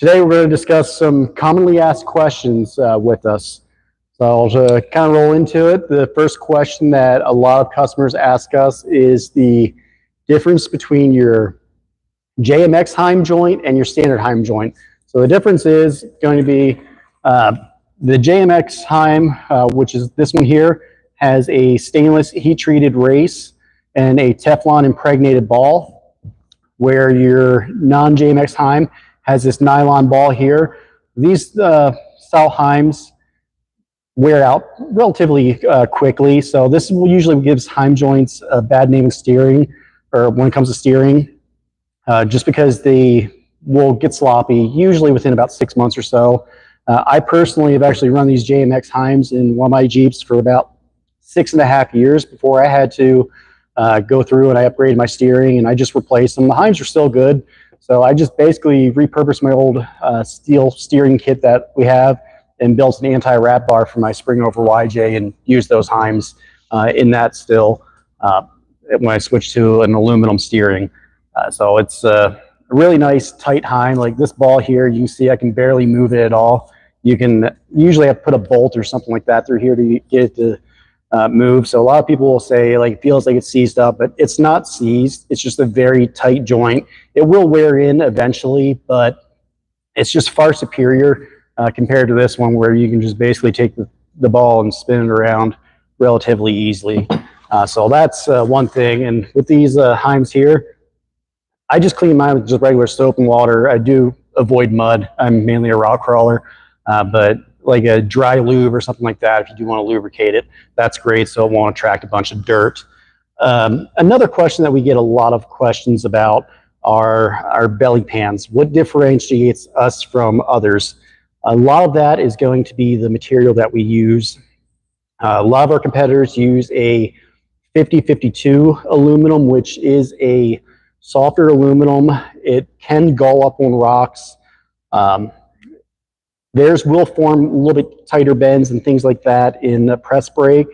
Today we're going to discuss some commonly asked questions with us. So to kind of roll into it, the first question that a lot of customers ask us is the difference between your JMX Heim joint and your standard Heim joint. So the difference is going to be the JMX Heim, which is this one here, has a stainless heat-treated race and a Teflon impregnated ball, where your non-JMX Heim has this nylon ball here. These style Heims wear out relatively quickly, so this usually gives Heim joints a bad name in steering, or when it comes to steering, just because they will get sloppy, usually within about 6 months or so. I personally have actually run these JMX Heims in one of my Jeeps for about 6.5 years before I had to go through and I upgraded my steering and I just replaced them. The Heims are still good, so I just basically repurposed my old steel steering kit that we have and built an anti-wrap bar for my spring over YJ and used those Heims in that still when I switched to an aluminum steering. So it's a really nice tight Heim. Like this ball here, you can see I can barely move it at all. You can usually have to put a bolt or something like that through here to get it to move. So a lot of people will say like it feels like it's seized up, but it's not seized. It's just a very tight joint. It will wear in eventually, but it's just far superior compared to this one, where you can just basically take the ball and spin it around relatively easily. So that's one thing. And with these Heims here, I just clean mine with just regular soap and water. I do avoid mud. I'm mainly a rock crawler, but like a dry lube or something like that, if you do want to lubricate it, that's great, so it won't attract a bunch of dirt. Another question that we get a lot of questions about are our belly pans. What differentiates us from others? A lot of that is going to be the material that we use. A lot of our competitors use a 50-52 aluminum, which is a softer aluminum. It can gull up on rocks. Theirs will form a little bit tighter bends and things like that in a press brake,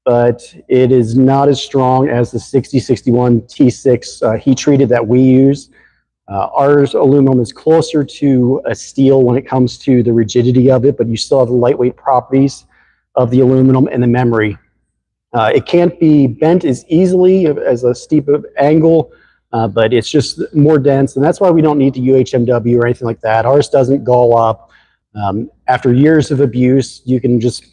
but it is not as strong as the 6061 T6 heat treated that we use. Ours aluminum is closer to a steel when it comes to the rigidity of it, but you still have the lightweight properties of the aluminum and the memory. It can't be bent as easily as a steep angle, but it's just more dense, and that's why we don't need to UHMW or anything like that. Ours doesn't gull up. After years of abuse, you can just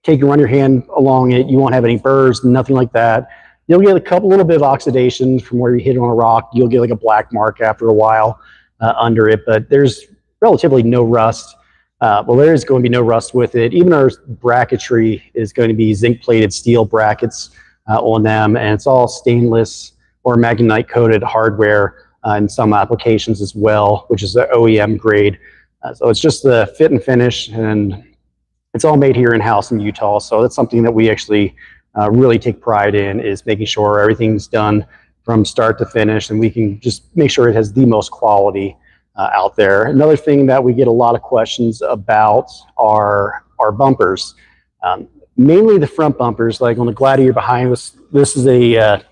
run your hand along it. You won't have any burrs, nothing like that. You'll get a little bit of oxidation from where you hit it on a rock. You'll get like a black mark after a while under it, but there's relatively no rust. Well, there is going to be no rust with it. Even our bracketry is going to be zinc-plated steel brackets on them, and it's all stainless or magnetite-coated hardware in some applications as well, which is the OEM grade. So it's just the fit and finish, and it's all made here in-house in Utah. So that's something that we actually really take pride in, is making sure everything's done from start to finish, and we can just make sure it has the most quality out there. Another thing that we get a lot of questions about are our bumpers. Mainly the front bumpers, like on the Gladiator behind us. This is a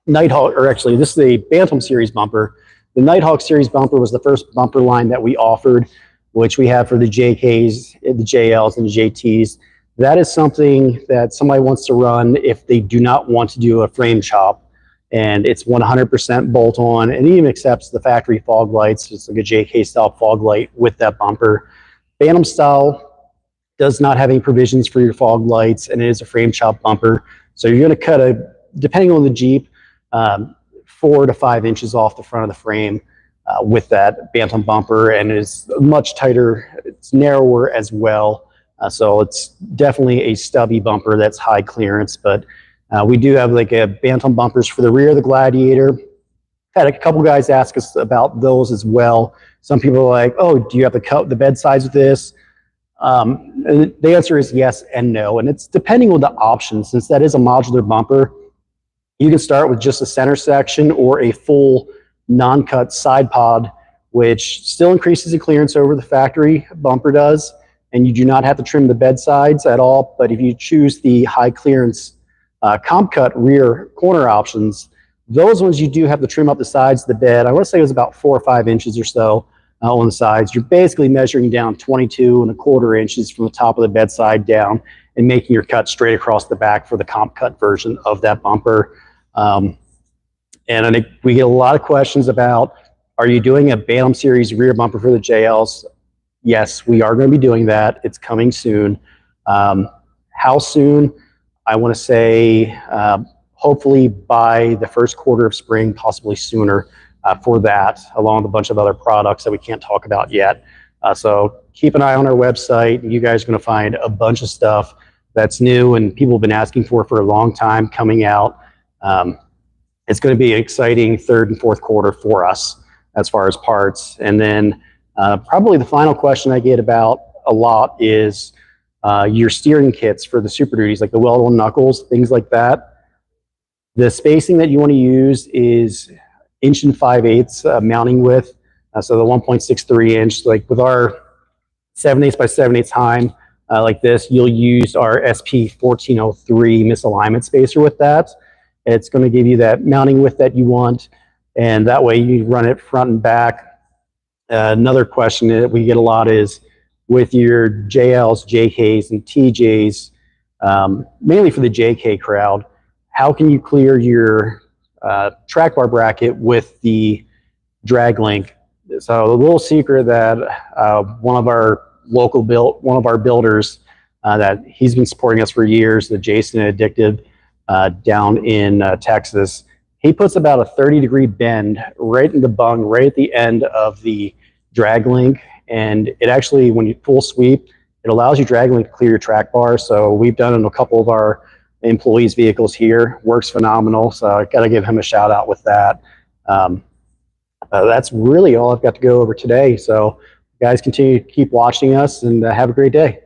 Nighthawk, or actually this is a Bantam series bumper. The Nighthawk series bumper was the first bumper line that we offered, which we have for the JKs, the JLs, and the JTs. That is something that somebody wants to run if they do not want to do a frame chop, and it's 100% bolt on, and it even accepts the factory fog lights. It's like a JK style fog light with that bumper. Bantam style does not have any provisions for your fog lights, and it is a frame chop bumper. So you're going to cut depending on the Jeep, 4 to 5 inches off the front of the frame with that Bantam bumper, and it's much tighter. It's narrower as well, so it's definitely a stubby bumper that's high clearance. But we do have like a Bantam bumpers for the rear of the Gladiator. Had a couple guys ask us about those as well. Some people are like, "Oh, do you have to cut the bed sides with this?" And the answer is yes and no, and it's depending on the option. Since that is a modular bumper, you can start with just a center section or a full non-cut side pod, which still increases the clearance over the factory bumper does, and you do not have to trim the bed sides at all. But if you choose the high clearance comp cut rear corner options, those ones you do have to trim up the sides of the bed. I want to say it was about 4 or 5 inches or so. on the sides. You're basically measuring down 22¼ inches from the top of the bedside down and making your cut straight across the back for the comp cut version of that bumper. And I think we get a lot of questions about, are you doing a Balaam series rear bumper for the JLs? Yes, we are going to be doing that. It's coming soon. How soon? I want to say hopefully by the first quarter of spring, possibly sooner for that, along with a bunch of other products that we can't talk about yet. So keep an eye on our website. You guys are going to find a bunch of stuff that's new and people have been asking for a long time coming out. It's going to be an exciting third and fourth quarter for us as far as parts. And then probably the final question I get about a lot is your steering kits for the Super Duties, like the weldable knuckles, things like that. The spacing that you want to use is 1 5/8 mounting width. So the 1.63 inch, like with our 7/8 by 7/8 Heim, like this, you'll use our SP 1403 misalignment spacer with that. It's going to give you that mounting width that you want, and that way you run it front and back. Another question that we get a lot is with your JLs, JKs, and TJs, mainly for the JK crowd, how can you clear your track bar bracket with the drag link? So a little secret that one of our builders that he's been supporting us for years, the Jason Addictive down in Texas, he puts about a 30-degree bend right in the bung, right at the end of the drag link. And it actually, when you full sweep, it allows your drag link to clear your track bar. So we've done it in a couple of our employees' vehicles here. Works phenomenal. So I got to give him a shout out with that. That's really all I've got to go over today. So guys, continue to keep watching us and have a great day.